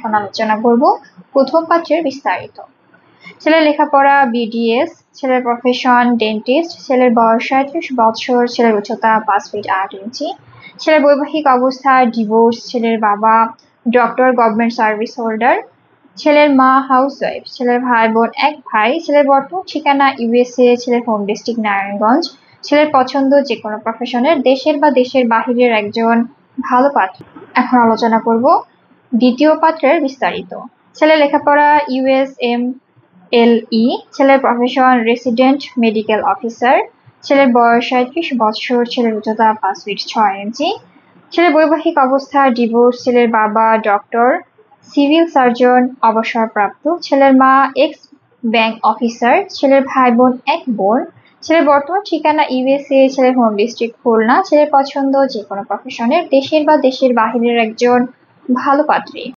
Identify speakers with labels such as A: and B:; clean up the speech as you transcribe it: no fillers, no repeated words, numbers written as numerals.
A: এখন আলোচনা করব প্রথম পাত্রের বিস্তারিত। ছেলের লেখাপড়া BDS, ছেলের প্রফেশন ডেন্টিস্ট, ছেলের বয়স 37 বছর, ছেলের উচ্চতা 5 ফিট 8 ইঞ্চি, ছেলের বৈবাহিক অবস্থা ডিভোর্স, ছেলের বাবা ডক্টর গভর্নমেন্ট সার্ভিস হোল্ডার, ছেলের মা হাউসওয়াইফ, ছেলের ভাই বোন এক ভাই, ছেলের বর্তমান ঠিকানা USA, ছেলের হোম ডিস্ট্রিক্ট নারায়ণগঞ্জ, ছেলের পছন্দ যে কোনো প্রফেশনের দেশের বা দেশের বাহিরের একজন ভালো পাত্র। এখন আলোচনা করব দ্বিতীয় পাত্রের বিস্তারিত। ছেলের লেখাপড়া USMLE, ছেলের প্রফেশন রেসিডেন্ট মেডিকেল অফিসার, ছেলের বয়স 37 বছর, ছেলের উচ্চতা 5 ফিট 6 ইঞ্চি, ছেলের বৈবাহিক অবস্থা ডিভোর্স, ছেলের বাবা ডক্টর সিভিল সার্জন অবসরপ্রাপ্ত, ছেলের মা এক্স ব্যাংক অফিসার, ছেলের ভাই বোন এক বোন, ছেলের বর্তমান ঠিকানা USA, ছেলের হোম ডিস্ট্রিক্ট খুলনা, ছেলের পছন্দ যে কোনো প্রফেশনের দেশের বা দেশের বাহিরের একজন ভালো পাত্রী।